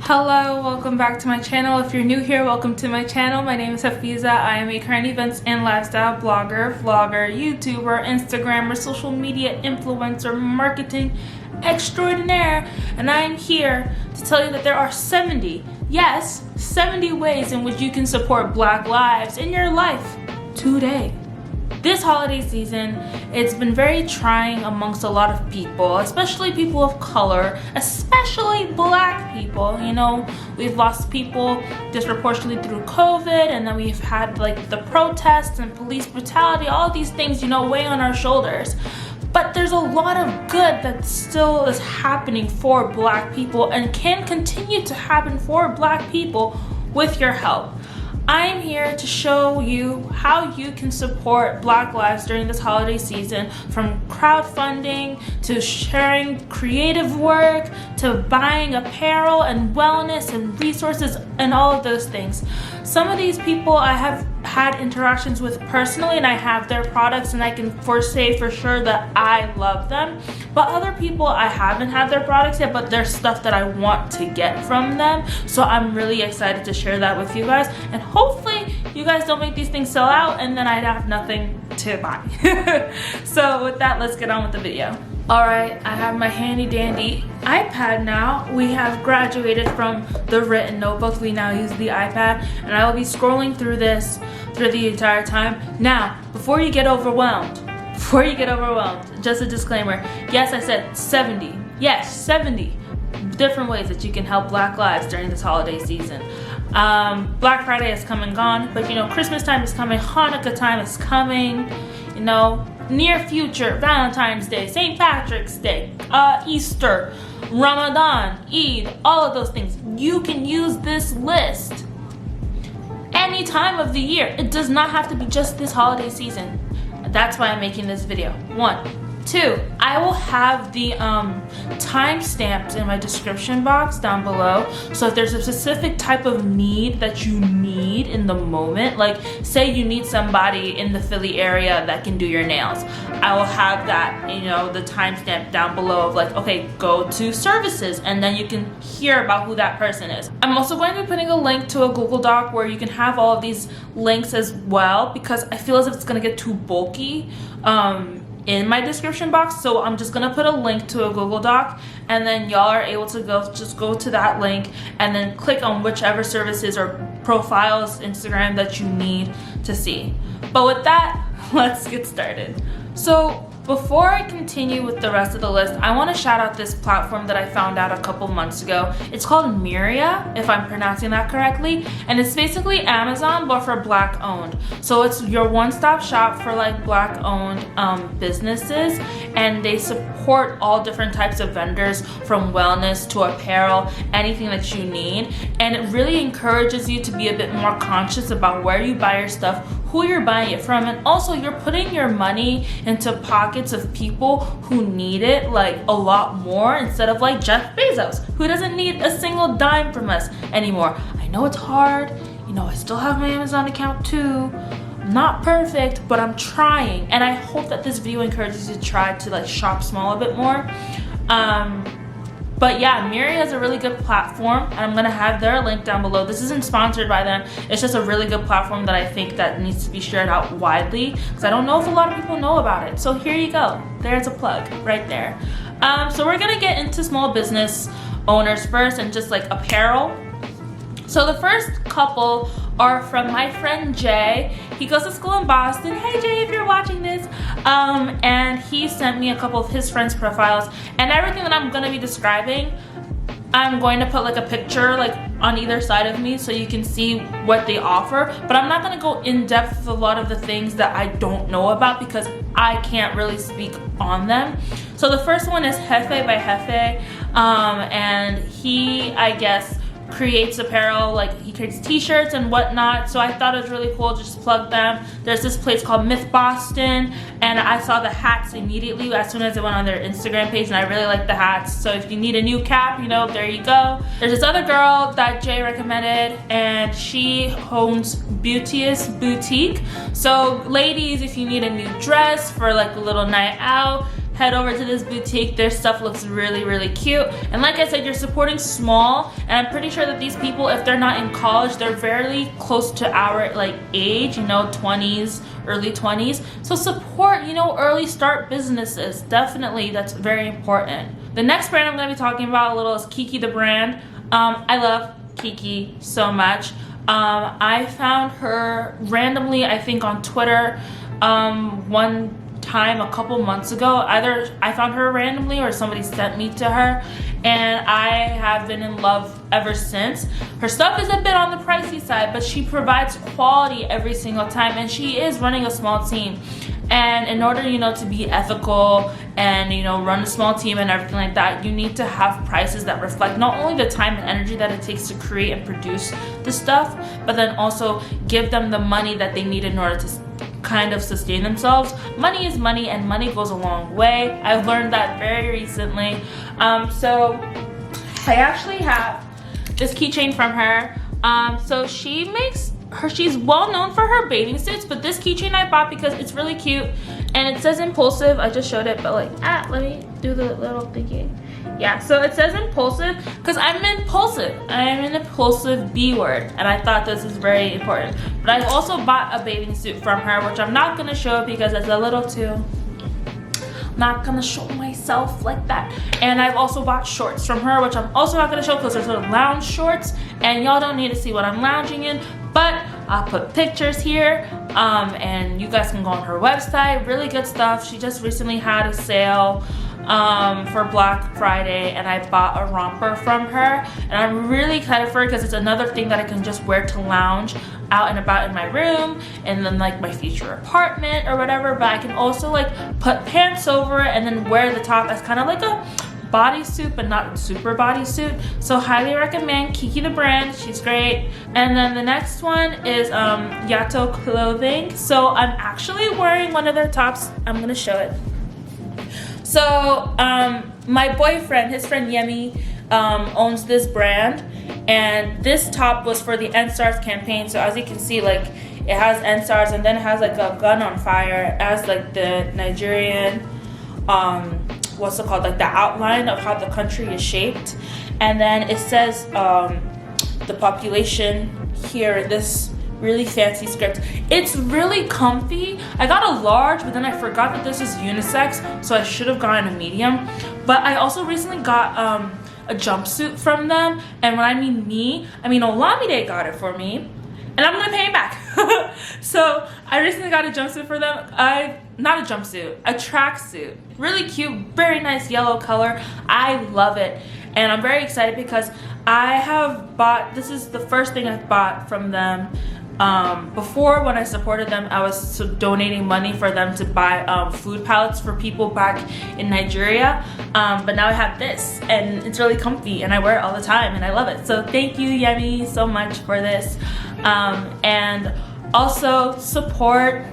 Hello, welcome back to my channel. If you're new here, welcome to my channel. My name is Hafeezat. I am a current events and lifestyle blogger, vlogger, YouTuber, Instagrammer, social media influencer, marketing extraordinaire, and I am here to tell you that there are 70 ways in which you can support Black lives in your life today. This holiday season, it's been very trying amongst a lot of people, especially people of color, especially Black people. You know, we've lost people disproportionately through COVID, and then we've had like the protests and police brutality, all these things, you know, weigh on our shoulders. But there's a lot of good that still is happening for Black people and can continue to happen for Black people with your help. I'm here to show you how you can support Black lives during this holiday season, from crowdfunding to sharing creative work to buying apparel and wellness and resources and all of those things. Some of these people I have had interactions with personally, and I have their products, and I can say for sure that I love them. But other people, I haven't had their products yet, but there's stuff that I want to get from them. So I'm really excited to share that with you guys, and hopefully you guys don't make these things sell out and then I'd have nothing to buy. So with that, let's get on with the video. Alright, I have my handy dandy iPad now. We have graduated from the written notebook. We now use the iPad, and I will be scrolling through this through the entire time. Now, before you get overwhelmed, just a disclaimer. Yes, I said 70. Yes, 70 different ways that you can help Black lives during this holiday season. Black Friday has come and gone, but you know, Christmas time is coming, Hanukkah time is coming, you know, near future, Valentine's Day, St. Patrick's Day, Easter, Ramadan, Eid, all of those things. You can use this list any time of the year. It does not have to be just this holiday season. That's why I'm making this video. 1. 2, I will have the timestamps in my description box down below. So if there's a specific type of need that you need in the moment, like say you need somebody in the Philly area that can do your nails, I will have that, you know, the timestamp down below of like, okay, go to services, and then you can hear about who that person is. I'm also going to be putting a link to a Google Doc where you can have all of these links as well, because I feel as if it's gonna get too bulky in my description box. So I'm just gonna put a link to a Google Doc, and then y'all are able to just go to that link and then click on whichever services or profiles, Instagram, that you need to see. But with that, let's get started. So before I continue with the rest of the list, I want to shout out this platform that I found out a couple months ago. It's called Myria, if I'm pronouncing that correctly, and it's basically Amazon but for Black owned. So it's your one-stop shop for like Black owned businesses, and they support all different types of vendors, from wellness to apparel, anything that you need. And it really encourages you to be a bit more conscious about where you buy your stuff, who you're buying it from, and also you're putting your money into pockets of people who need it like a lot more, instead of like Jeff Bezos, who doesn't need a single dime from us anymore. I know it's hard, you know, I still have my Amazon account too. I'm not perfect, but I'm trying, and I hope that this video encourages you to try to like shop small a bit more. But yeah, Myria is a really good platform, and I'm gonna have their link down below. This isn't sponsored by them. It's just a really good platform that I think that needs to be shared out widely, because I don't know if a lot of people know about it. So here you go. There's a plug right there. So we're gonna get into small business owners first, and just like apparel. So the first couple are from my friend Jay. He goes to school in Boston. Hey Jay, if you're watching this. And he sent me a couple of his friends' profiles, and everything that I'm gonna be describing, I'm going to put like a picture like on either side of me so you can see what they offer. But I'm not gonna go in depth with a lot of the things that I don't know about, because I can't really speak on them. So the first one is Hefe by Hefe, and he, I guess, creates apparel, like he creates t-shirts and whatnot, so I thought it was really cool to just plug them. There's this place called Myth Boston, and I saw the hats immediately as soon as I went on their Instagram page, and I really like the hats. So if you need a new cap, you know, there you go. There's this other girl that Jay recommended, and she owns Beauteous Boutique. So ladies, if you need a new dress for like a little night out, head over to this boutique. Their stuff looks really, really cute. And like I said, you're supporting small, and I'm pretty sure that these people, if they're not in college, they're very close to our like age, you know, 20s, early 20s. So support, you know, early start businesses. Definitely, that's very important. The next brand I'm gonna be talking about a little is Kiki the brand. I love Kiki so much. I found her randomly, I think on Twitter, one time a couple months ago. Either I found her randomly or somebody sent me to her, and I have been in love ever since. Her stuff is a bit on the pricey side, but she provides quality every single time, and she is running a small team. And in order, you know, to be ethical and, you know, run a small team and everything like that, you need to have prices that reflect not only the time and energy that it takes to create and produce the stuff, but then also give them the money that they need in order to kind of sustain themselves. Money is money, and money goes a long way. I've learned that very recently. So I actually have this keychain from her. So she's well known for her bathing suits, but this keychain I bought because it's really cute, and it says impulsive. I just showed it, but like, let me do the little thingy. Yeah, so it says impulsive because I'm impulsive. I'm an impulsive B word, and I thought this is very important. But I also bought a bathing suit from her, which I'm not gonna show because it's a little too, not gonna show myself like that. And I've also bought shorts from her, which I'm also not gonna show because they're sort of lounge shorts, and y'all don't need to see what I'm lounging in, but I'll put pictures here, and you guys can go on her website. Really good stuff. She just recently had a sale for Black Friday, and I bought a romper from her, and I'm really excited for it because it's another thing that I can just wear to lounge out and about in my room and then like my future apartment or whatever. But I can also like put pants over it and then wear the top as kind of like a bodysuit, but not super bodysuit. So highly recommend Kiki the brand. She's great. And then the next one is Yato Clothing. So I'm actually wearing one of their tops. I'm gonna show it. So my boyfriend, his friend Yemi, owns this brand, and this top was for the NSTARS campaign. So as you can see, like, it has NSTARS, and then it has like a gun on fire as like the Nigerian, what's it called, like the outline of how the country is shaped. And then it says the population here in this really fancy script. It's really comfy. I got a large, but then I forgot that this is unisex, so I should have gotten a medium. But I also recently got a jumpsuit from them, and when I mean me, I mean Olamide got it for me, and I'm gonna pay him back. So I recently got a jumpsuit for them. Not a jumpsuit, a tracksuit. Really cute, very nice yellow color. I love it, and I'm very excited because I have bought, this is the first thing I've bought from them. Before, when I supported them, I was donating money for them to buy food pallets for people back in Nigeria, but now I have this, and it's really comfy, and I wear it all the time, and I love it. So thank you, Yemi, so much for this. And also support,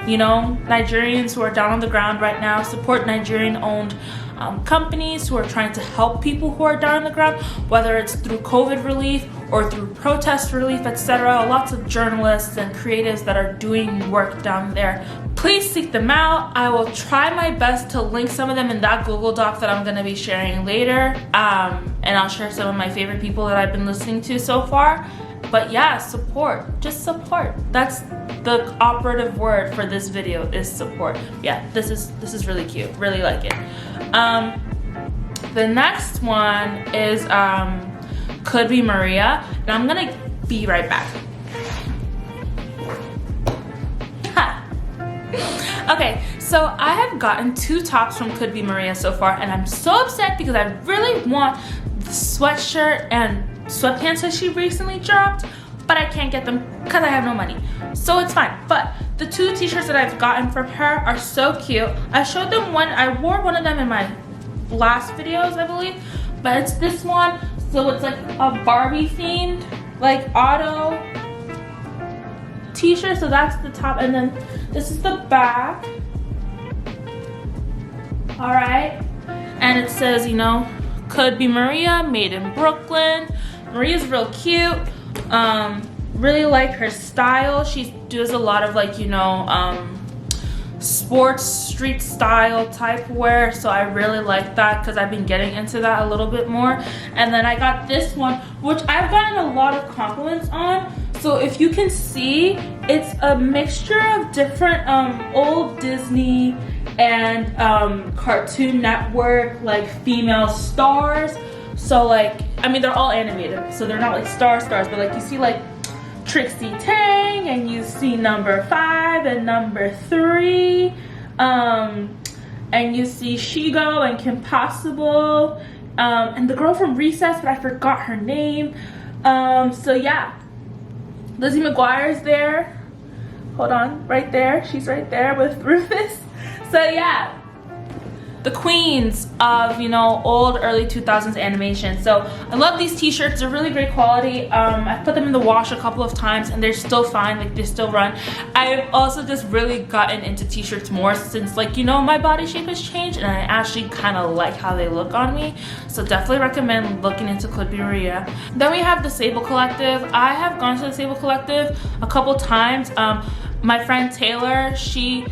you know, Nigerians who are down on the ground right now. Support Nigerian owned companies who are trying to help people who are down on the ground, whether it's through COVID relief or through protest relief, etc. Lots of journalists and creatives that are doing work down there. Please seek them out. I will try my best to link some of them in that Google Doc that I'm going to be sharing later. And I'll share some of my favorite people that I've been listening to so far. But yeah, support. Just support. That's the operative word for this video, is support. Yeah, this is really cute. Really like it. The next one is Could Be Maria, and I'm gonna be right back. Okay, so I have gotten 2 tops from Could Be Maria so far, and I'm so upset because I really want the sweatshirt and sweatpants that she recently dropped, but I can't get them because I have no money. So it's fine. But the 2 t-shirts that I've gotten from her are so cute. I showed them one, I wore one of them in my last videos, I believe, but it's this one. So it's like a Barbie themed, like auto t-shirt. So that's the top, and then this is the back. All right, and it says, you know, could be Maria, made in Brooklyn. Maria's real cute. Really like her style. She does a lot of like, you know, sports street style type wear, so I really like that because I've been getting into that a little bit more. And then I got this one, which I've gotten a lot of compliments on. So if you can see, it's a mixture of different old Disney and Cartoon Network like female stars. So like, I mean, they're all animated, so they're not like stars, but like you see like Trixie Tang, and you see number 5 and number 3, and you see Shigo and Kim Possible, and the girl from Recess, but I forgot her name. So yeah, Lizzie McGuire's there. Hold on, right there, she's right there with Rufus. So yeah, the queens of, you know, old early 2000s animation. So I love these t-shirts. They're really great quality. I put them in the wash a couple of times and they're still fine, like they still run. I've also just really gotten into t-shirts more since, like, you know, my body shape has changed and I actually kind of like how they look on me. So definitely recommend looking into Could Be Maria. Then we have the Sable Collective. I have gone to the Sable Collective a couple times. My friend Taylor, she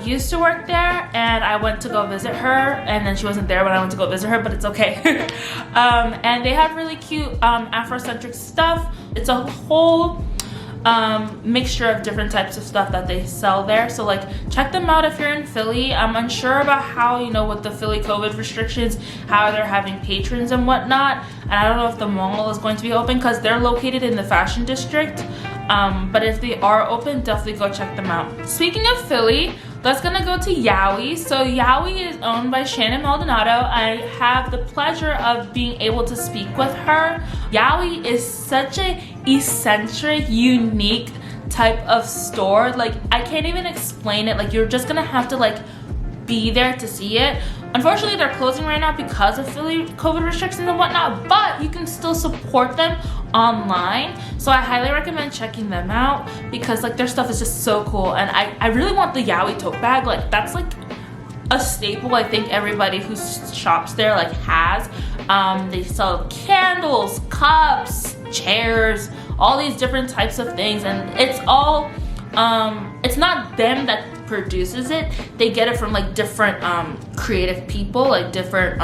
used to work there, and I went to go visit her, and then she wasn't there when I went to go visit her, but it's okay. And they have really cute Afrocentric stuff. It's a whole mixture of different types of stuff that they sell there. So like, check them out if you're in Philly. I'm unsure about how, you know, with the Philly COVID restrictions, how they're having patrons and whatnot. And I don't know if the mall is going to be open because they're located in the fashion district. But if they are open, definitely go check them out. Speaking of Philly, let's gonna go to Yowie. So Yowie is owned by Shannon Maldonado. I have the pleasure of being able to speak with her. Yowie is such a eccentric, unique type of store. Like, I can't even explain it. Like, you're just gonna have to like be there to see it. Unfortunately, they're closing right now because of Philly COVID restrictions and whatnot, but you can still support them online. So I highly recommend checking them out because like their stuff is just so cool. And I really want the Yowie tote bag. Like, that's like a staple I think everybody who shops there like has. They sell candles, cups, chairs, all these different types of things, and it's all it's not them that produces it. They get it from like different creative people, like different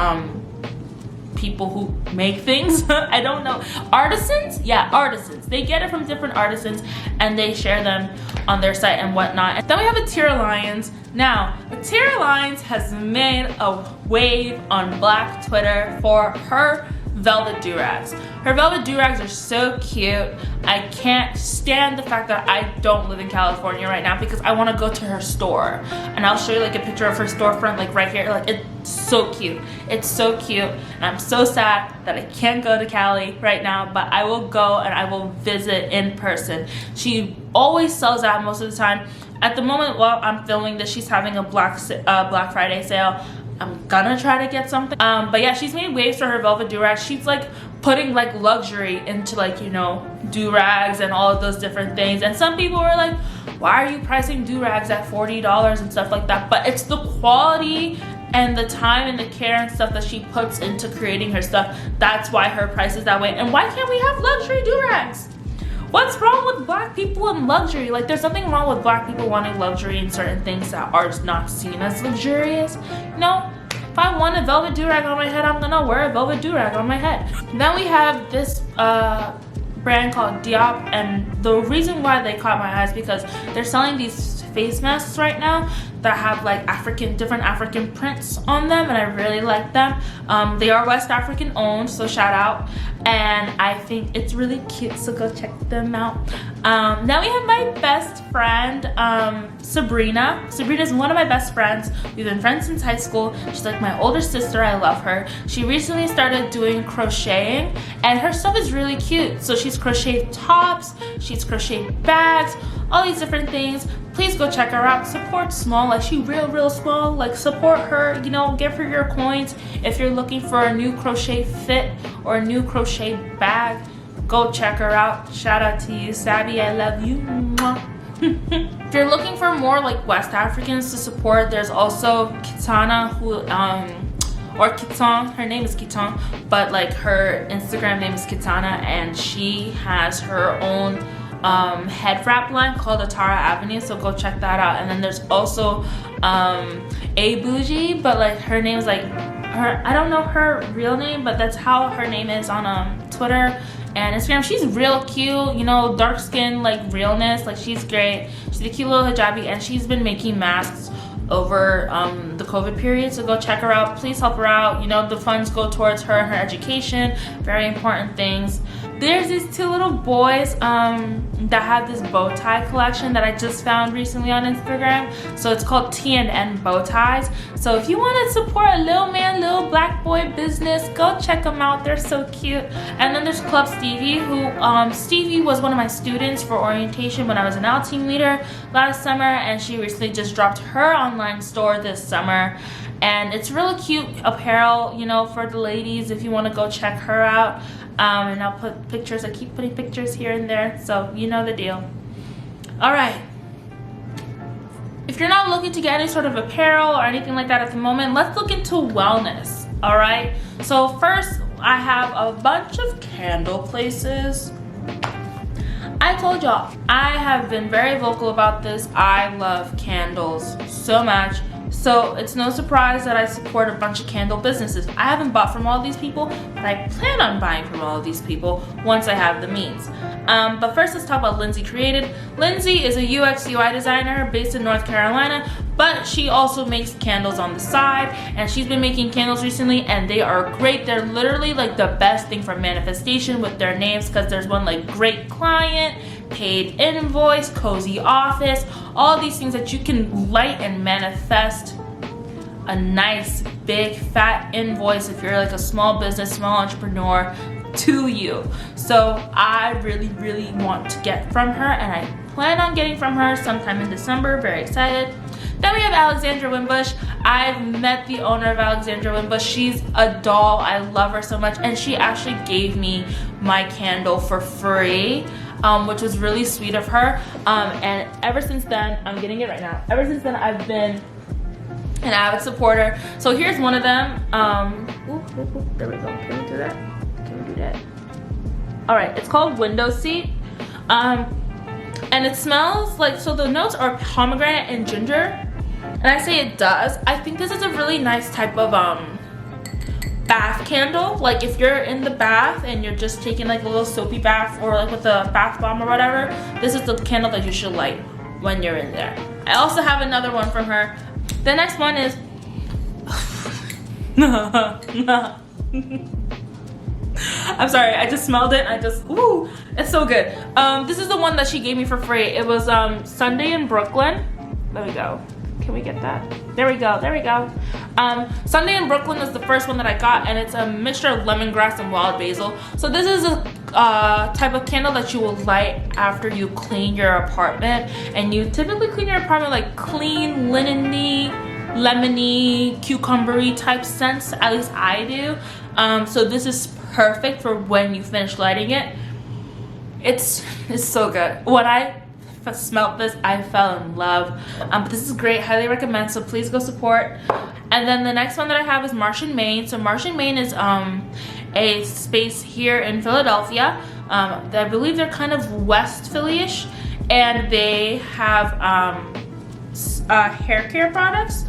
people who make things. I don't know, artisans. Yeah, artisans. They get it from different artisans and they share them on their site and whatnot. And then we have Atira Lyons. Now, Atira Lyons has made a wave on Black Twitter for her velvet do-rags. Her velvet do-rags are so cute. I can't stand the fact that I don't live in California right now because I want to go to her store. And I'll show you like a picture of her storefront like right here. Like, it's so cute. It's so cute. And I'm so sad that I can't go to Cali right now, but I will go and I will visit in person. She always sells out most of the time. At the moment while I'm filming this, she's having a Black Friday sale. I'm gonna try to get something. But yeah, she's made waves for her velvet do-rags. She's like putting like luxury into like, you know, do-rags and all of those different things. And some people were like, why are you pricing do-rags at $40 and stuff like that? But it's the quality and the time and the care and stuff that she puts into creating her stuff. That's why her price is that way. And why can't we have luxury do-rags? What's wrong with Black people and luxury? Like, there's nothing wrong with Black people wanting luxury in certain things that are not seen as luxurious. You know, if I want a velvet do-rag on my head, I'm gonna wear a velvet do-rag on my head. Then we have this brand called Depop, and the reason why they caught my eye is because they're selling these face masks right now that have like different African prints on them, and I really like them. They are West African owned, so shout out. And I think it's really cute, so go check them out. Now we have my best friend, Sabrina. Sabrina is one of my best friends. We've been friends since high school. She's like my older sister. I love her. She recently started doing crocheting, and her stuff is really cute. So she's crocheted tops, she's crocheted bags, all these different things. please go check her out. Support small, like she real small. Like support her, you know, give her your coins. If you're looking for a new crochet fit or a new crochet bag, go check her out. Shout out to you, Savvy, I love you. If you're looking for more like West Africans to support, there's also Kitana, who or Kitan, her name is Kitan, but like her Instagram name is Kitana, and she has her own head wrap line called Atara Avenue, so go check that out. And then there's also A Bougie, but like her name is like her, I don't know her real name, but that's how her name is on Twitter and Instagram. She's real cute, you know, dark skin, like realness, like she's great. She's a cute little hijabi, and she's been making masks over the COVID period, so go check her out. Please help her out. You know, the funds go towards her and her education, very important things. There's these two little boys that have this bow tie collection that I just found recently on Instagram. So it's called T&N bow ties. So if you want to support a little man, little black boy business, go check them out. They're so cute. And then there's Club Stevie, who Stevie was one of my students for orientation when I was an L team leader last summer, and she recently just dropped her online store this summer. And it's really cute apparel, you know, for the ladies if you want to go check her out. And I'll put pictures, I keep putting pictures here and there, so you know the deal. All right, if you're not looking to get any sort of apparel or anything like that at the moment, let's look into wellness. All right, so first I have a bunch of candle places. I told y'all, I have been very vocal about this. I love candles so much. So it's no surprise that I support a bunch of candle businesses. I haven't bought from all these people, but I plan on buying from all of these people once I have the means. But first, let's talk about Lindsay Created. Lindsay is a UX UI designer based in North Carolina, but she also makes candles on the side, and she's been making candles recently, and they are great. They're literally like the best thing for manifestation with their names, because there's one like Great Client, Paid Invoice, Cozy Office, all these things that you can light and manifest a nice big fat invoice if you're like a small business, small entrepreneur, to you. So I really want to get from her, and I plan on getting from her sometime in December. Very excited. Then we have Alexandra Wimbush. I've met the owner of Alexandra Wimbush. She's a doll. I love her so much, and she actually gave me my candle for free, which was really sweet of her. And ever since then, I'm getting it right now. Ever since then, I've been an avid supporter. So here's one of them. There we go. Can we do that? Can we do that? All right, it's called Window Seat. And it smells like, so the notes are pomegranate and ginger. And I say it does. I think this is a really nice type of bath candle. Like if you're in the bath and you're just taking like a little soapy bath, or like with a bath bomb or whatever, this is the candle that you should light when you're in there. I also have another one from her. The next one is I'm sorry, I just smelled it. Ooh, it's so good. This is the one that she gave me for free. It was Sunday in Brooklyn. There we go. Can we get that? There we go, there we go. Sunday in Brooklyn is the first one that I got, and it's a mixture of lemongrass and wild basil. So this is a type of candle that you will light after you clean your apartment. And you typically clean your apartment like clean, linen-y, lemony, cucumbery type scents. At least I do. So this is perfect for when you finish lighting it. It's so good. When I smelled this, I fell in love. But this is great, highly recommend, so please go support. And then the next one that I have is Martian Maine. So Martian Maine is a space here in Philadelphia. I believe they're kind of West Philly-ish, and they have hair care products,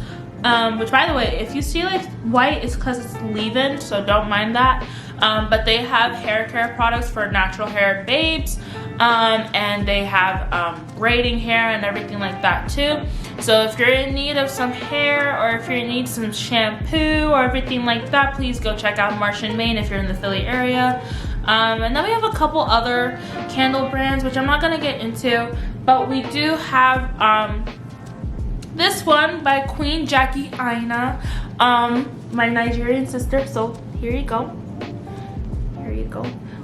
which, by the way, if you see like white, it's because it's leave-in, so don't mind that. But they have hair care products for natural hair babes, and they have braiding hair and everything like that too. So if you're in need of some hair, or if you're in need of some shampoo or everything like that, please go check out Martian Maine if you're in the Philly area. And then we have a couple other candle brands, which I'm not gonna get into, but we do have this one by Queen Jackie Aina, my Nigerian sister. So here you go.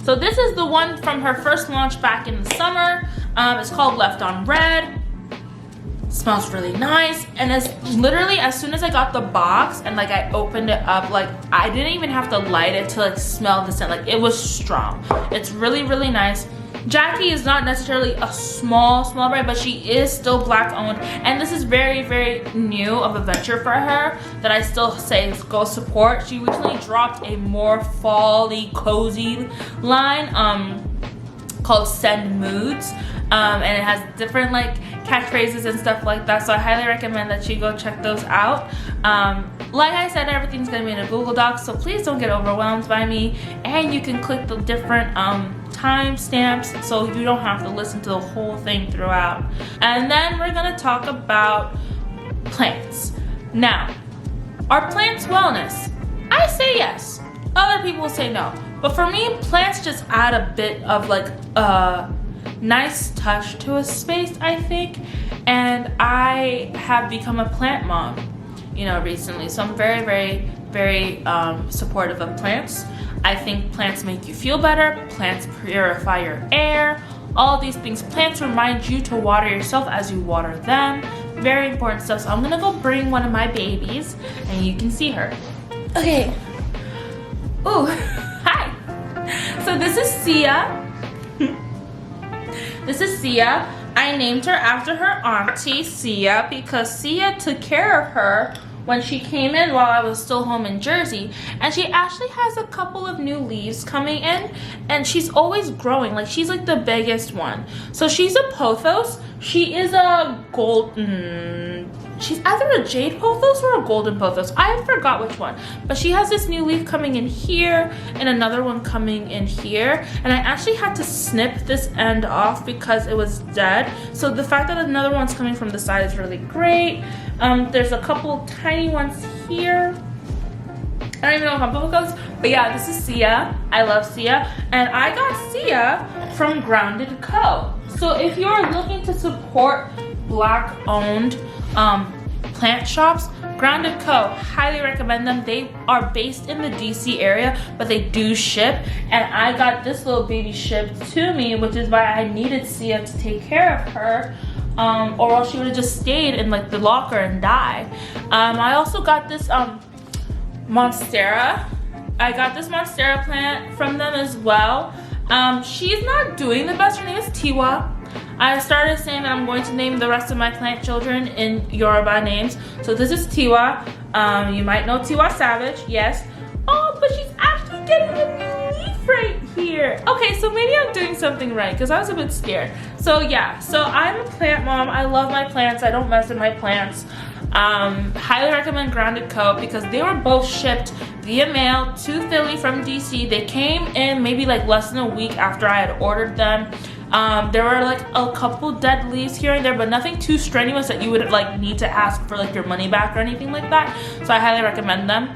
So this is the one from her first launch back in the summer. It's called Left on Red. Smells really nice, and it's literally as soon as I got the box and like I opened it up, like I didn't even have to light it to like smell the scent. Like it was strong. It's really, really nice. Jackie is not necessarily a small brand, but she is still Black owned, and this is very, very new of a venture for her that I still say go support. She recently dropped a more fall-y, cozy line called Send Moods, and it has different like catchphrases and stuff like that, so I highly recommend that you go check those out. Like I said, everything's gonna be in a Google Doc, so please don't get overwhelmed by me, and you can click the different time stamps so you don't have to listen to the whole thing throughout. And then we're gonna talk about plants. Now, are plants wellness? I say yes. Other people say no. But for me, plants just add a bit of like a nice touch to a space, I think. And I have become a plant mom, you know, recently. So I'm very, very, very supportive of plants. I think plants make you feel better. Plants purify your air. All these things. Plants remind you to water yourself as you water them. Very important stuff. So I'm gonna go bring one of my babies and you can see her. Okay. Ooh, hi. So this is Sia. This is Sia. I named her after her auntie, Sia, because Sia took care of her when she came in while I was still home in Jersey, and she actually has a couple of new leaves coming in, and she's always growing. Like, she's like the biggest one. So she's a pothos. She is a golden, she's either a jade pothos or a golden pothos. I forgot which one, but she has this new leaf coming in here and another one coming in here, and I actually had to snip this end off because it was dead. So the fact that another one's coming from the side is really great. There's a couple tiny ones here. I don't even know how it goes, but yeah, this is Sia. I love Sia, and I got Sia from Grounded Co. So if you're looking to support Black owned plant shops, Grounded Co, highly recommend them. They are based in the DC area, but they do ship, and I got this little baby shipped to me, which is why I needed Sia to take care of her, or else she would have just stayed in like the locker and died. I also got this Monstera. I got this Monstera plant from them as well. She's not doing the best. Her name is Tiwa. I started saying that I'm going to name the rest of my plant children in Yoruba names. So this is Tiwa. You might know Tiwa Savage, yes. Oh, but she's actually getting a new leaf right here. Okay, so maybe I'm doing something right because I was a bit scared. So yeah, so I'm a plant mom. I love my plants. I don't mess with my plants. Highly recommend Grounded Co because they were both shipped via mail to Philly from DC. They came in maybe like less than a week after I had ordered them. There were like a couple dead leaves here and there, but nothing too strenuous that you would like need to ask for like your money back or anything like that. So I highly recommend them.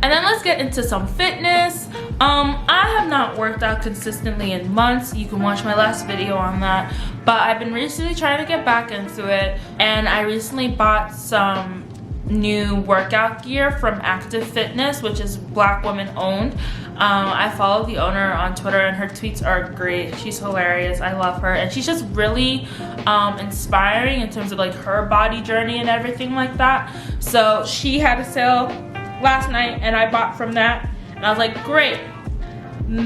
And then let's get into some fitness. I have not worked out consistently in months. You can watch my last video on that. But I've been recently trying to get back into it. And I recently bought some new workout gear from Active Fitness, which is Black woman owned. I follow the owner on Twitter and her tweets are great. She's hilarious. I love her. And she's just really inspiring in terms of like her body journey and everything like that. So she had a sale last night and I bought from that. And I was like, great.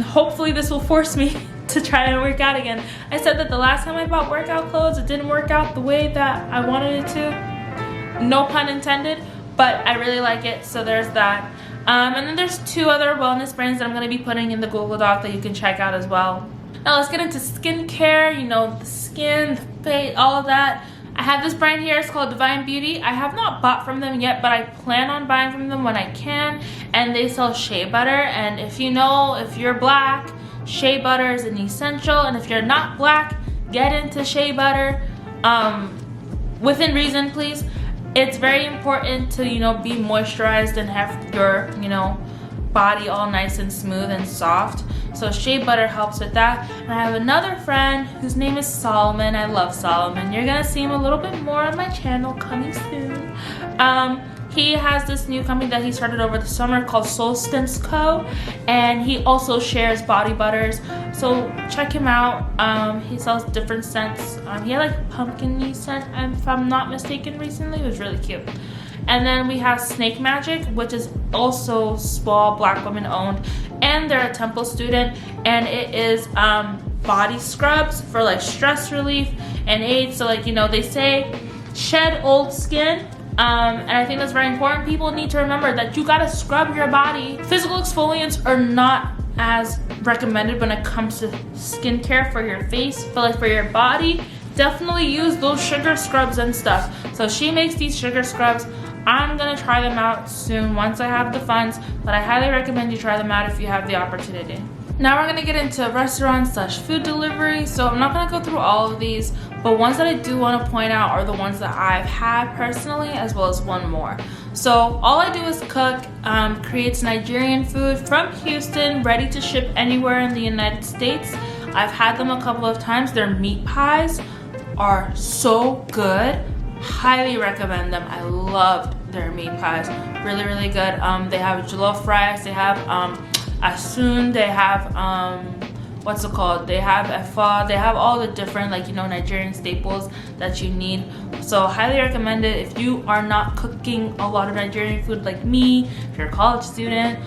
Hopefully this will force me to try and work out again. I said that the last time I bought workout clothes, it didn't work out the way that I wanted it to. No pun intended, but I really like it, so there's that. And then there's two other wellness brands that I'm going to be putting in the Google Doc that you can check out as well. Now let's get into skincare, you know, the skin, the face, all of that. I have this brand here, it's called Divine Beauty. I have not bought from them yet, but I plan on buying from them when I can. And they sell shea butter, and if you know, if you're Black, shea butter is an essential, and if you're not Black, get into shea butter. Within reason, please. It's very important to, you know, be moisturized and have your, you know, body all nice and smooth and soft. So shea butter helps with that. And I have another friend whose name is Solomon. I love Solomon. You're gonna see him a little bit more on my channel coming soon. He has this new company that he started over the summer called Solstice Co. And he also shares body butters. So check him out. He sells different scents. He had like pumpkin-y scent, if I'm not mistaken, recently. It was really cute. And then we have Snake Magic, which is also small Black women owned, and they're a Temple student, and it is body scrubs for like stress relief and aids. So like, you know, they say shed old skin, and I think that's very important. People need to remember that you gotta scrub your body. Physical exfoliants are not as recommended when it comes to skincare for your face, but like for your body, definitely use those sugar scrubs and stuff. So she makes these sugar scrubs. I'm gonna try them out soon once I have the funds, but I highly recommend you try them out if you have the opportunity. Now we're gonna get into restaurants / food delivery. So I'm not gonna go through all of these, but ones that I do want to point out are the ones that I've had personally, as well as one more. So all I do is cook, creates Nigerian food from Houston, ready to ship anywhere in the United States. I've had them a couple of times. Their meat pies are so good. Highly recommend them. I loved their meat pies. Really, really good. They have jollof rice. They have asun. They have what's it called? They have efa. They have all the different, like, you know, Nigerian staples that you need. So highly recommend it if you are not cooking a lot of Nigerian food like me. If you're a college student,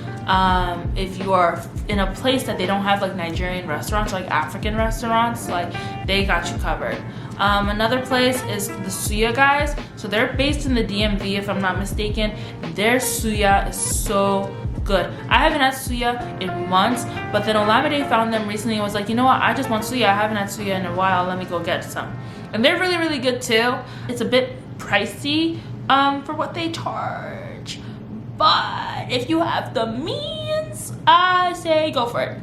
if you are in a place that they don't have like Nigerian restaurants, like African restaurants, like they got you covered. Another place is the Suya guys. So they're based in the DMV, if I'm not mistaken. Their Suya is so good. I haven't had Suya in months, but then Olamide found them recently and was like, you know what, I just want Suya. I haven't had Suya in a while. Let me go get some. And they're really, really good too. It's a bit pricey for what they charge, but if you have the means, I say go for it.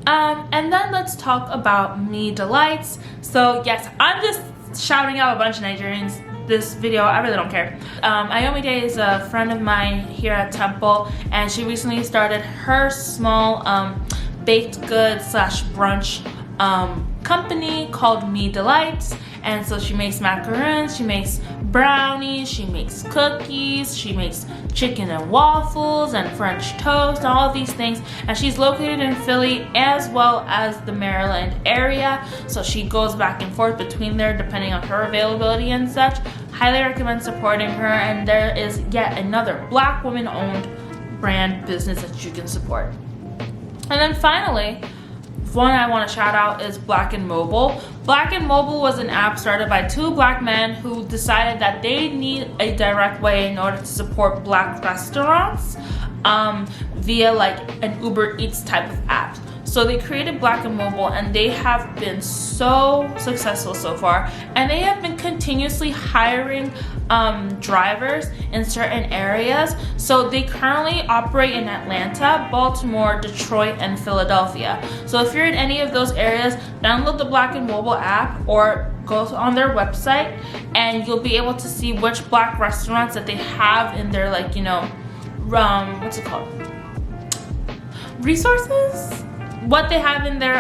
And then let's talk about Me Delights. So yes, I'm just shouting out a bunch of Nigerians this video. I really don't care. Ayomide is a friend of mine here at Temple, and she recently started her small baked goods / brunch company called Me Delights. And so she makes macaroons, she makes brownies, she makes cookies, she makes chicken and waffles and French toast, all of these things. And she's located in Philly as well as the Maryland area. So she goes back and forth between there depending on her availability and such. Highly recommend supporting her. And there is yet another Black woman owned brand business that you can support. And then finally, one I want to shout out is Black and Mobile. Black and Mobile was an app started by two Black men who decided that they need a direct way in order to support Black restaurants via like an Uber Eats type of app. So they created Black and Mobile, and they have been so successful so far, and they have been continuously hiring drivers in certain areas. So they currently operate in Atlanta, Baltimore, Detroit, and Philadelphia. So if you're in any of those areas, download the Black and Mobile app or go on their website, and you'll be able to see which Black restaurants that they have in their, like, you know, what's it called, resources, what they have in their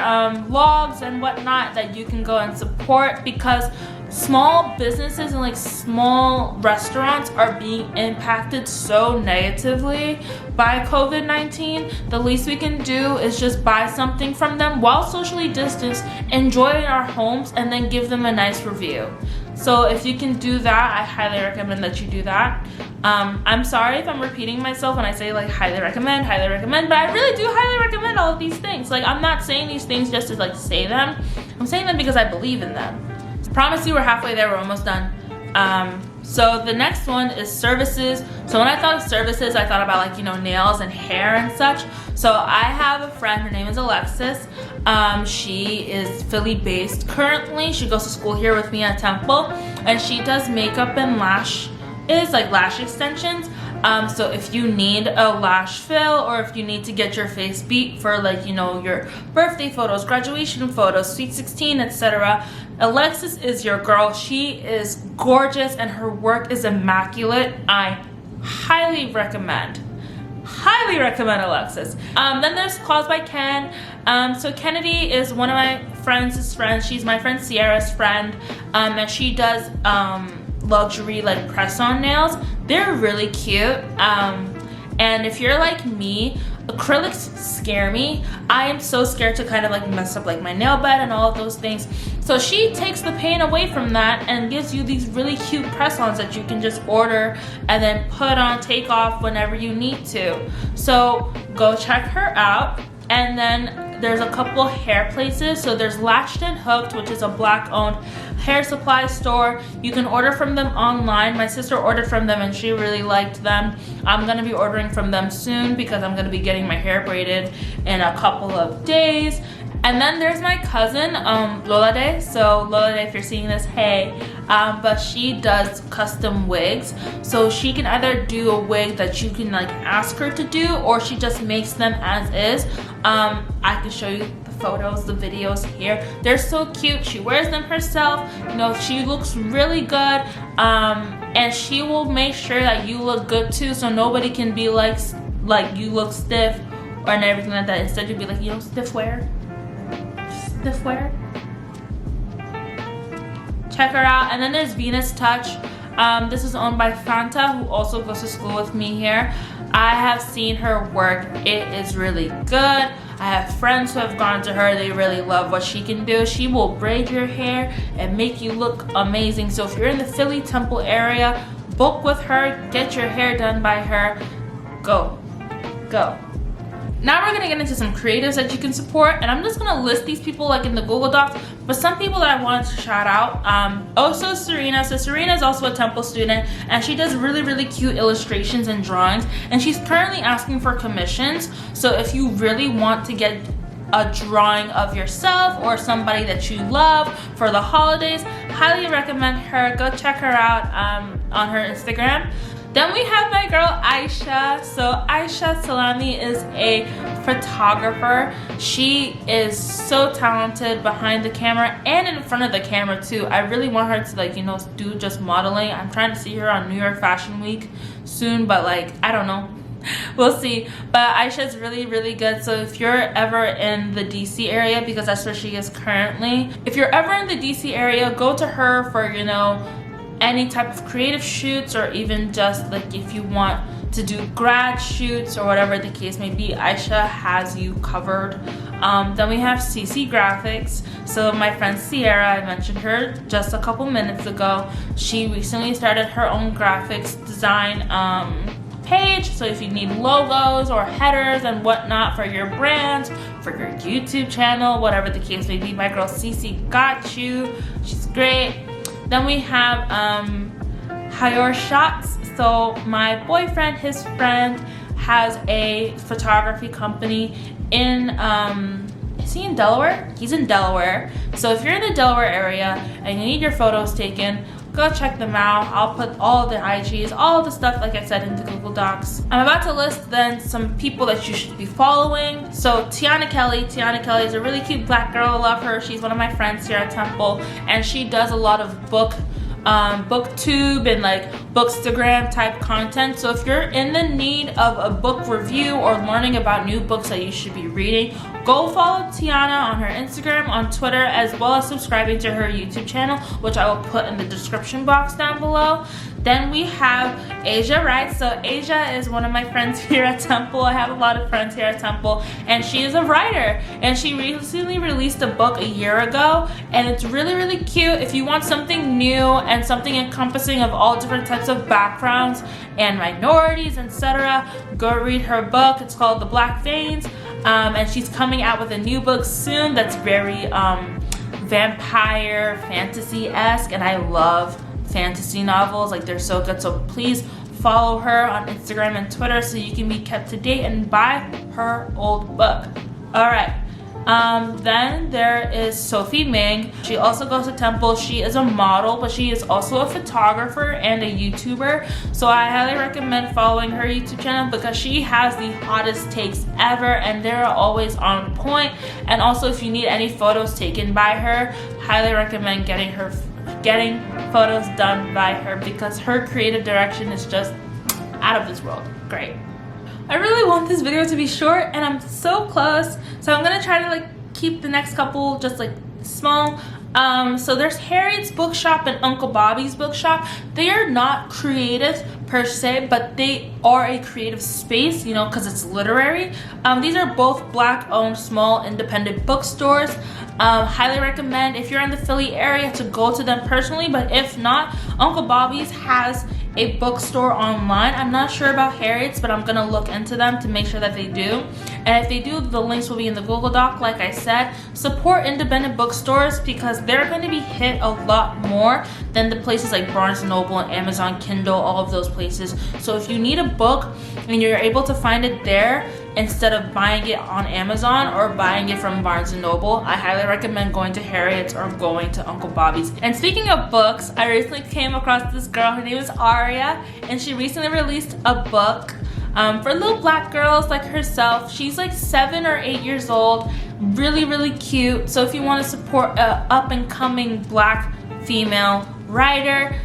logs and whatnot that you can go and support, because small businesses and like small restaurants are being impacted so negatively by COVID-19. The least we can do is just buy something from them while socially distanced, enjoy it in our homes, and then give them a nice review. So if you can do that, I highly recommend that you do that. I'm sorry if I'm repeating myself when I say like highly recommend, but I really do highly recommend all of these things. Like, I'm not saying these things just to like say them. I'm saying them because I believe in them. Promise you we're halfway there, we're almost done. So the next one is services. So when I thought of services, I thought about, like, you know, nails and hair and such. So I have a friend, her name is Alexis. She is Philly based currently. She goes to school here with me at Temple, and she does makeup and lash extensions. So if you need a lash fill, or if you need to get your face beat for, like, you know, your birthday photos, graduation photos, sweet 16, etc., Alexis is your girl. She is gorgeous and her work is immaculate. I highly recommend Alexis. Then there's Claws by Ken. So Kennedy is one of my friends' friends. She's my friend Sierra's friend, and she does luxury like press-on nails. They're really cute. And if you're like me, acrylics scare me. I am so scared to kind of like mess up like my nail bed and all of those things. So she takes the pain away from that and gives you these really cute press-ons that you can just order and then put on, take off whenever you need to. So go check her out. And then there's a couple hair places. So there's Lashed and Hooked, which is a black owned hair supply store. You can order from them online. My sister ordered from them and she really liked them. I'm gonna be ordering from them soon because I'm gonna be getting my hair braided in a couple of days. And then there's my cousin, Lola Day. So Lola Day, if you're seeing this, hey. But she does custom wigs. So she can either do a wig that you can like ask her to do, or she just makes them as is. I can show you the photos, the videos here. They're so cute. She wears them herself. You know, she looks really good. And she will make sure that you look good too, so nobody can be like you look stiff or and everything like that. Instead, you'd be like, you know, stiff wear. Stiff wear. Check her out. And then there's Venus Touch. This is owned by Fanta, who also goes to school with me here. I have seen her work. It is really good. I have friends who have gone to her. They really love what she can do. She will braid your hair and make you look amazing. So if you're in the Philly Temple area, book with her, get your hair done by her. Go. Now we're gonna get into some creatives that you can support, and I'm just gonna list these people like in the Google Docs, but some people that I wanted to shout out. Also Serena. So Serena is also a Temple student, and she does really cute illustrations and drawings, and she's currently asking for commissions. So if you really want to get a drawing of yourself or somebody that you love for the holidays, highly recommend her. Go check her out on her Instagram. Then we have my girl Aisha. So Aisha Salami is a photographer. She is so talented behind the camera and in front of the camera too. I really want her to, like, you know, do just modeling. I'm trying to see her on New York Fashion Week soon, but like, I don't know. We'll see. But Aisha is really good. So if you're ever in the DC area, because that's where she is currently, if you're ever in the DC area, go to her for, you know, any type of creative shoots, or even just like if you want to do grad shoots or whatever the case may be, Aisha has you covered. Then we have CC Graphics. So my friend Sierra, I mentioned her just a couple minutes ago. She recently started her own graphics design page. So if you need logos or headers and whatnot for your brands, for your YouTube channel, whatever the case may be, my girl CC got you. She's great. Then we have Heyooo Shots. So my boyfriend, his friend, has a photography company in, is he in Delaware? He's in Delaware. So if you're in the Delaware area and you need your photos taken, go check them out. I'll put all the IGs, all the stuff, like I said, into Google Docs. I'm about to list then some people that you should be following. So Tiana Kelly. Tiana Kelly is a really cute black girl. I love her. She's one of my friends here at Temple, and she does a lot of booktube and like bookstagram type content. So if you're in the need of a book review or learning about new books that you should be reading, go follow Tiana on her Instagram, on Twitter, as well as subscribing to her YouTube channel, which I will put in the description box down below. Then we have Asia Wright. So Asia is one of my friends here at Temple. I have a lot of friends here at Temple, and she is a writer, and she recently released a book a year ago, and it's really cute. If you want something new and something encompassing of all different types of backgrounds and minorities, etc., go read her book. It's called The Black Veins, and she's coming out with a new book soon that's very vampire fantasy-esque, and I love fantasy novels. Like, they're so good. So please follow her on Instagram and Twitter so you can be kept to date and buy her old book. All right. Then there is Sophie Ming. She also goes to Temple. She is a model, but she is also a photographer and a YouTuber. So I highly recommend following her YouTube channel because she has the hottest takes ever, and they're always on point. And also, if you need any photos taken by her, highly recommend getting photos done by her because her creative direction is just out of this world. Great. I really want this video to be short, and I'm so close, so I'm gonna try to like keep the next couple just like small. So there's Harriet's Bookshop and Uncle Bobby's Bookshop. They are not creative per se, but they are a creative space, you know, because it's literary. These are both Black owned small independent bookstores. Highly recommend if you're in the Philly area to go to them personally, but if not, Uncle Bobby's has a bookstore online. I'm not sure about Harriet's, but I'm gonna look into them to make sure that they do. And if they do, the links will be in the Google Doc. Like I said, support independent bookstores because they're going to be hit a lot more than the places like Barnes & Noble and Amazon Kindle, all of those places. So if you need a book and you're able to find it there instead of buying it on Amazon or buying it from Barnes & Noble, I highly recommend going to Harriet's or going to Uncle Bobby's. And speaking of books, I recently came across this girl. Her name is Aria, and she recently released a book for little Black girls like herself. She's like 7 or 8 years old, really cute. So if you want to support an up-and-coming Black female writer,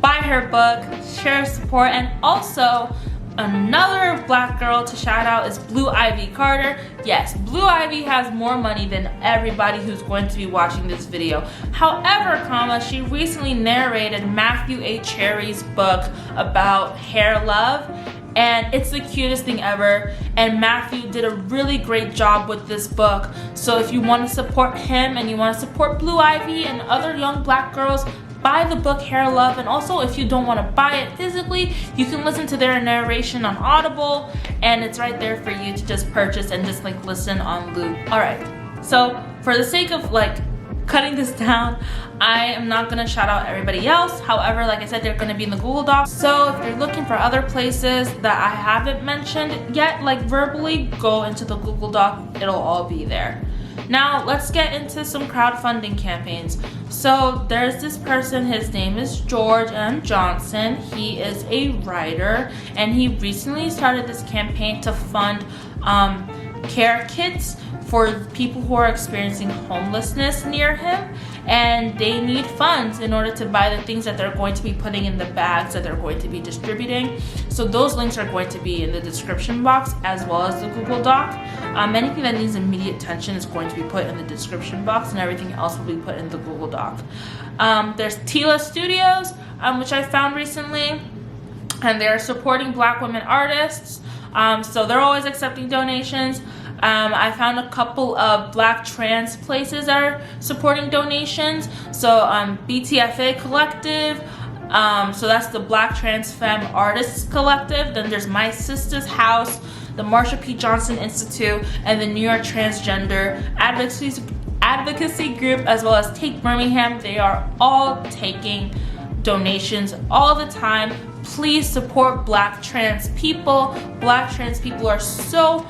buy her book, share support. And also another Black girl to shout out is Blue Ivy Carter. Yes, Blue Ivy has more money than everybody who's going to be watching this video. However, she recently narrated Matthew A. Cherry's book about hair love, and it's the cutest thing ever. And Matthew did a really great job with this book. So if you want to support him and you want to support Blue Ivy and other young Black girls, buy the book Hair Love. And also, if you don't want to buy it physically, you can listen to their narration on Audible, and it's right there for you to just purchase and just like listen on loop. All right, so for the sake of like cutting this down, I am not gonna shout out everybody else. However, like I said, they're gonna be in the Google Docs. So if you're looking for other places that I haven't mentioned yet, like verbally, go into the Google Doc. It'll all be there. Now let's get into some crowdfunding campaigns. So there's this person, his name is George M. Johnson. He is a writer, and he recently started this campaign to fund care kits for people who are experiencing homelessness near him, and they need funds in order to buy the things that they're going to be putting in the bags that they're going to be distributing. So those links are going to be in the description box as well as the Google Doc. Anything that needs immediate attention is going to be put in the description box, and everything else will be put in the Google Doc. There's Tila Studios, which I found recently, and they're supporting Black women artists. So they're always accepting donations. I found a couple of Black trans places that are supporting donations. So BTFA Collective, so that's the Black Trans Femme Artists Collective. Then there's My Sister's House, the Marsha P. Johnson Institute, and the New York Transgender Advocacy Group, as well as Take Birmingham. They are all taking donations all the time. Please support Black trans people. Black trans people are so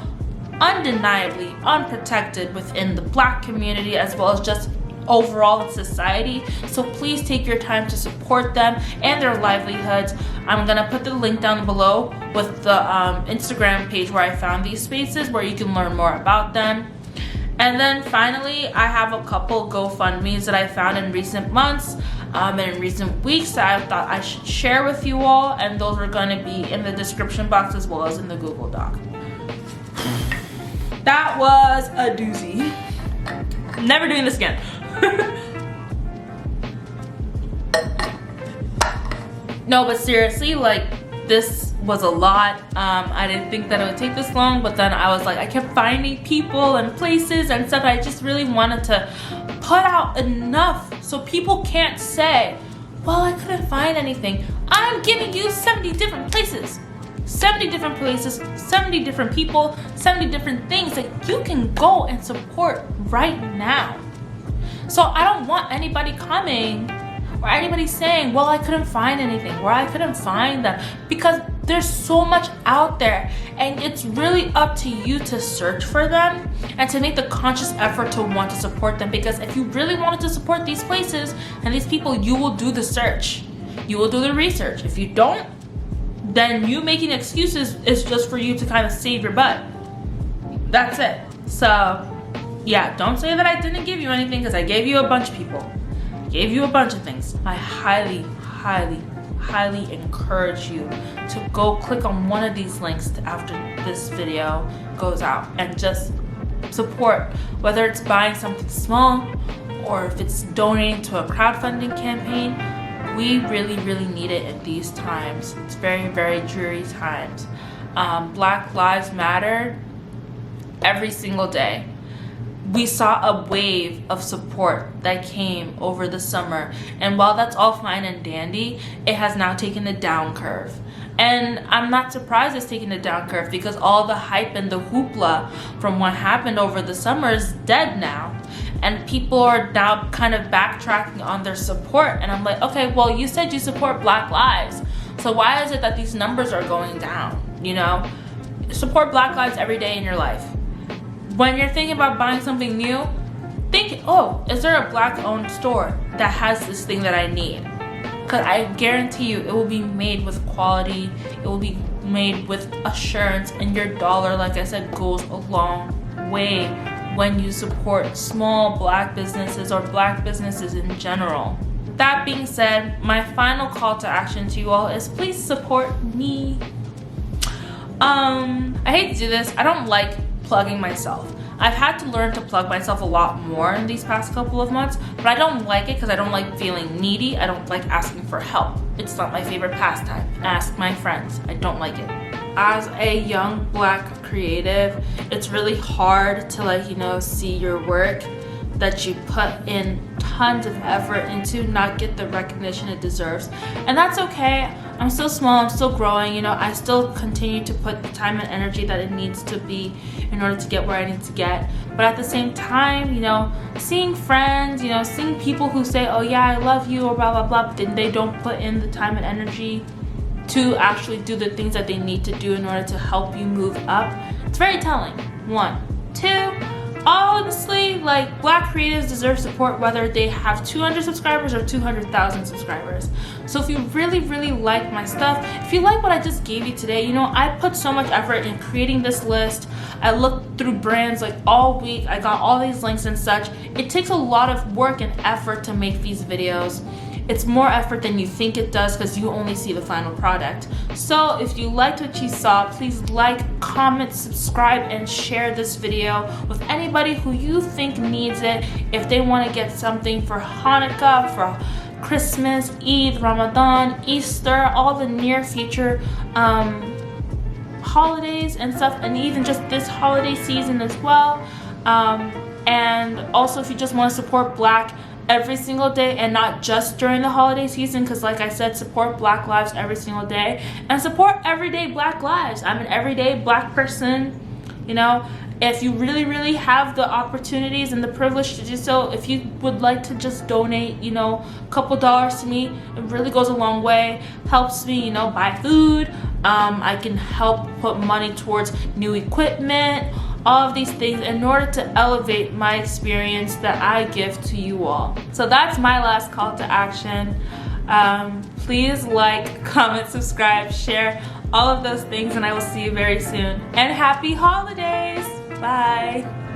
undeniably unprotected within the Black community as well as just overall in society. So please take your time to support them and their livelihoods. I'm gonna put the link down below with the Instagram page where I found these spaces where you can learn more about them. And then finally, I have a couple GoFundMes that I found in recent months and in recent weeks that I thought I should share with you all, and those are going to be in the description box as well as in the Google Doc. That was a doozy. Never doing this again. No, but seriously, like, this was a lot. I didn't think that it would take this long, but then I was like, I kept finding people and places and stuff. I just really wanted to put out enough so people can't say, well, I couldn't find anything. I'm giving you 70 different places. 70 different places, 70 different people, 70 different things that you can go and support right now. So I don't want anybody coming or anybody saying, well, I couldn't find anything, or I couldn't find them, because there's so much out there, and it's really up to you to search for them and to make the conscious effort to want to support them. Because if you really wanted to support these places and these people, you will do the search, you will do the research. If you don't, then you making excuses is just for you to kind of save your butt. That's it. So yeah, don't say that I didn't give you anything, because I gave you a bunch of people. I gave you a bunch of things. I highly encourage you to go click on one of these links after this video goes out and just support, whether it's buying something small or if it's donating to a crowdfunding campaign, we really need it in these times. It's very dreary times. Black Lives Matter every single day. We saw a wave of support that came over the summer, and while that's all fine and dandy, it has now taken a down curve. And I'm not surprised it's taken a down curve, because all the hype and the hoopla from what happened over the summer is dead now, and people are now kind of backtracking on their support. And I'm like, okay, well, you said you support Black lives, so why is it that these numbers are going down? You know, support Black lives every day in your life. When you're thinking about buying something new, think, oh, is there a Black owned store that has this thing that I need? Because I guarantee you it will be made with quality, it will be made with assurance, and your dollar, like I said, goes a long way when you support small Black businesses or Black businesses in general. That being said, my final call to action to you all is please support me. I hate to do this. I don't like plugging myself. I've had to learn to plug myself a lot more in these past couple of months, but I don't like it because I don't like feeling needy. I don't like asking for help. It's not my favorite pastime. Ask my friends. I don't like it. As a young Black creative, it's really hard to see your work that you put in tons of effort into not get the recognition it deserves. And that's okay. I'm still small, I'm still growing, I still continue to put the time and energy that it needs to be in order to get where I need to get. But at the same time, seeing friends, seeing people who say, oh yeah, I love you, or blah, blah, blah, but then they don't put in the time and energy to actually do the things that they need to do in order to help you move up. It's very telling. 1. 2, honestly, Black creatives deserve support whether they have 200 subscribers or 200,000 subscribers. So if you really like my stuff, if you like what I just gave you today, I put so much effort in creating this list. I looked through brands all week. I got all these links and such. It takes a lot of work and effort to make these videos. It's more effort than you think it does because you only see the final product. So if you liked what you saw, please like, comment, subscribe, and share this video with anybody who you think needs it. If they want to get something for Hanukkah, for Christmas, Eid, Ramadan, Easter, all the near future holidays and stuff, and even just this holiday season as well. And also if you just want to support Black every single day and not just during the holiday season, because like I said, support Black lives every single day and support everyday Black lives. I'm an everyday Black person. If you really have the opportunities and the privilege to do so, if you would like to just donate a couple dollars to me, it really goes a long way. Helps me buy food. I can help put money towards new equipment, all of these things in order to elevate my experience that I give to you all. So that's my last call to action. Please like, comment, subscribe, share, all of those things, and I will see you very soon. And happy holidays! Bye!